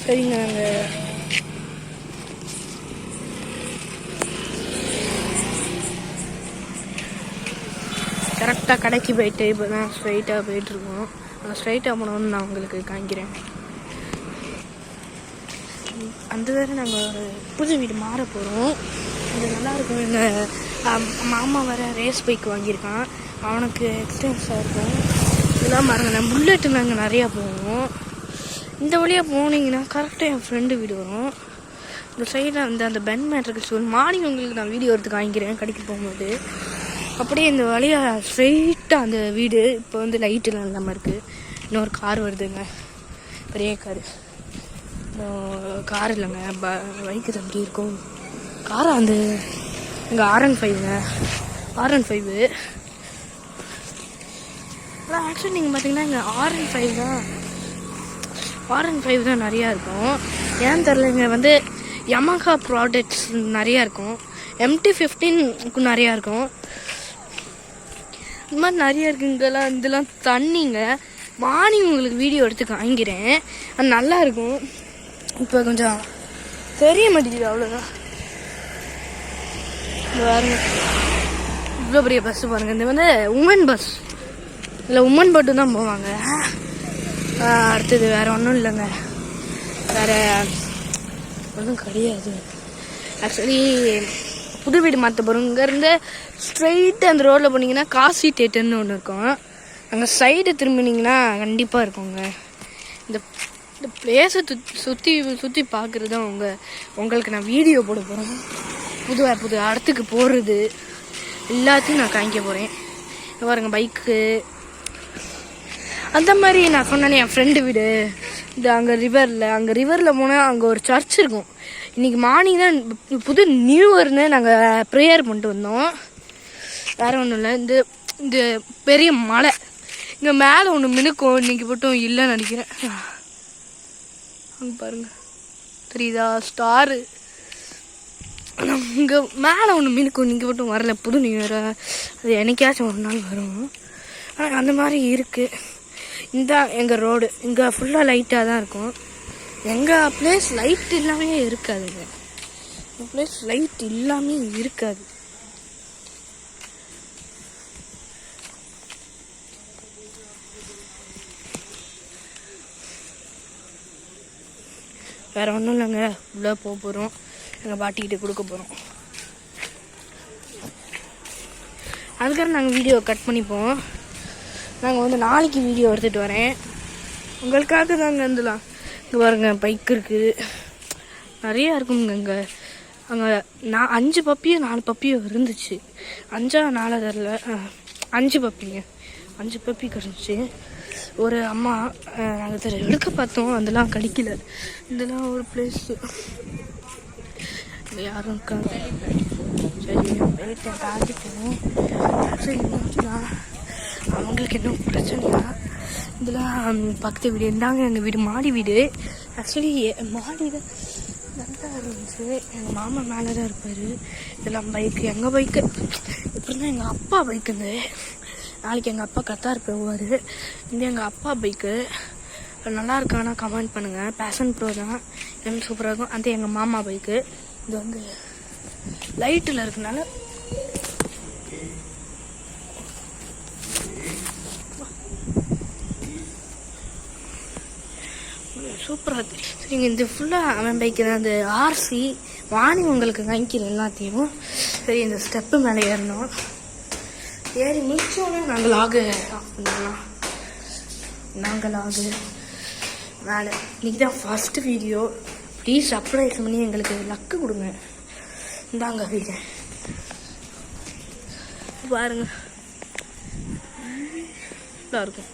சரிங்க. நாங்கள் கரெக்டாக கடைக்கு போயிட்டு இப்போ தான் ஸ்ட்ரைட்டாக போயிட்டுருக்கோம். அந்த ஸ்ட்ரைட்டாக போனோன்னு நான் உங்களுக்கு காமிக்கிறேன். அந்த வேறு நாங்கள் ஒரு புது வீடு மாற போகிறோம். அது நல்லாயிருக்கும். எங்கள் மாமா வேறு ரேஸ் பைக் வாங்கியிருக்கான். அவனுக்கு எக்ஸ்பீரியன்ஸாக இருக்கும். இதெல்லாம் பாருங்கள், நான் புல்லெட்டு நாங்கள் நிறையா போவோம். இந்த வழியாக போனீங்கன்னா கரெக்டாக என் ஃப்ரெண்டு வீடு வரும். இந்த சைடில் அந்த பென் மேட்ருக்கு ஸ்கூல் மார்னிங் உங்களுக்கு நான் வீடியோ எடுத்து காமிக்கிறேன் கடைக்கு போகும்போது. அப்படியே இந்த வழியாக ஸ்ட்ரெயிட்டாக அந்த வீடு. இப்போ வந்து லைட்டெலாம் இல்லாமல் இருக்குது. இன்னொரு கார் வருதுங்க, பெரிய காரு. கார் இல்லைங்க, பைக்கு தம்பி இருக்கும். காரை அந்த இங்கே R15ங்க, R15. ஆனால் ஆக்சுவலி நீங்கள் பார்த்தீங்கன்னா இங்கே R15 தான் நிறையா இருக்கும். ஏன்னு தெரில, இங்கே வந்து யமஹா ப்ராடக்ட்ஸ் நிறையா இருக்கும். MT-15 நிறையா இருக்கும். இந்த மாதிரி நிறையா இருக்குங்கெல்லாம். இதெல்லாம் தண்ணிங்க. மார்னிங் உங்களுக்கு வீடியோ எடுத்து காமிக்கிறேன். அது நல்லாயிருக்கும். இப்போ கொஞ்சம் தெரிய மாட்டேங்குது, அவ்வளோதான். பாருங்க, இவ்வளோ பெரிய பஸ்ஸு பாருங்கள். இது வந்து உமன் பஸ். இல்லை உமன் மட்டும் தான் போவாங்க. அடுத்தது வேறு ஒன்றும் இல்லைங்க, வேறு ஒன்றும் கிடையாது. ஆக்சுவலி புது வீடு மாற்ற போகிறோம். இங்கேருந்து ஸ்ட்ரெயிட்டாக அந்த ரோட்டில் போனீங்கன்னா காசி தேட்டர்னு ஒன்று இருக்கும். அங்கே சைடு திரும்பினீங்கன்னா கண்டிப்பாக இருக்குங்க. இந்த பிளேஸை சுற்றி பார்க்குறது தான் உங்களுக்கு நான் வீடியோ போட போகிறேன். புது இடத்துக்கு போகிறது எல்லாத்தையும் நான் காமிக்க போகிறேன். பாருங்க, பைக்கு அந்த மாதிரி நான் சொன்னேனே என் ஃப்ரெண்டு வீடு. இந்த அங்கே ரிவரில் போனால் அங்கே ஒரு சர்ச் இருக்கும். இன்றைக்கி மார்னிங் தான் புது நியூ இயர்னு நாங்கள் ப்ரேயர் பண்ணிட்டு வந்தோம். வேறு ஒன்றும் இல்லை. இந்த பெரிய மலை இங்கே மேலே ஒன்று மினுக்கும். இன்றைக்கி மட்டும் இல்லைன்னு நினைக்கிறேன். அங்கே பாருங்கள், தெரியுதா ஸ்டாரு? இங்கே மேலே ஒன்று மினுக்கும். இன்றைக்கி மட்டும் வரல, புது நியூ இயர். அது என்னைக்காச்சும் ஒரு நாள் வரும். ஆனால் அந்த மாதிரி இருக்குது. இந்த எங்கள் ரோடு இங்கே ஃபுல்லாக லைட்டாக தான் இருக்கும். எங்கள் பிளேஸ் லைட் இல்லாமே இருக்காதுங்க. எங்கள் பிளேஸ் லைட் இல்லாமே இருக்காது. வேறு ஒன்றும் இல்லைங்க, உள்ளே போக போகிறோம். எங்கள் பாட்டிக்கிட்ட கொடுக்க போகிறோம். அதுக்காக நாங்கள் வீடியோ கட் பண்ணிப்போம். நாங்கள் வந்து நாளைக்கு வீடியோ எடுத்துகிட்டு வரேன் உங்களுக்காக தாங்க. இருந்துலாம் இங்கே பாருங்க, பைக் இருக்குது, நிறையா இருக்குங்க. இங்கே அங்கே 5 பப்பியோ 4 பப்பியோ இருந்துச்சு. 5ஆ 4ஆ தெரில, 5 பப்பிங்க. 5 பப்பி கிடந்துச்சு. ஒரு அம்மா நாங்கள் எடுக்க பார்த்தோம், அதெல்லாம் கிடைக்கல. இதெல்லாம் ஒரு பிளேஸு. இங்கே யாரும் இருக்காங்க. சரி, போயிட்டு தாண்டிட்டோம். சரி, அவங்களுக்கு என்ன பிரச்சனையா? இதெல்லாம் பக்கத்து வீடு. இருந்தாங்க எங்கள் வீடு மாடி வீடு. ஆக்சுவலி மாடியில் நல்லா இருந்துச்சு. எங்கள் மாமா மேலே தான் இருப்பார். இதெல்லாம் பைக்கு, எங்கள் பைக்கு. இப்படி தான் எங்கள் அப்பா பைக்கு. இந்த நாளைக்கு எங்கள் அப்பா கத்தார் போவார். இந்த எங்கள் அப்பா பைக்கு நல்லா இருக்கானா கமெண்ட் பண்ணுங்கள். பேஷன் ப்ரோ தான், எல்லாமே சூப்பராக இருக்கும். அந்த எங்கள் மாமா பைக்கு. இது வந்து லைட்டில் இருக்கனால சூப்பராக இருக்குது. சரிங்க, இந்த ஃபுல்லாக அவன் பைக்கு தான். அந்த RC வாணி உங்களுக்கு காமிக்கிறேன் எல்லாத்தையும். சரி, இந்த ஸ்டெப்பு மேலே ஏறணும். ஏறி முடிச்சோன்னே நாங்கள் லாகு ஆஃப் பண்ணிடலாம். நாங்கள் லாகு மேலே. இன்றைக்கி தான் ஃபஸ்ட்டு வீடியோ. ப்ளீஸ் சப்ஸ்கிரைப் பண்ணி எங்களுக்கு லக்கு கொடுங்க. இந்தாங்க வீடு பாருங்க, நல்லா இருக்கும்.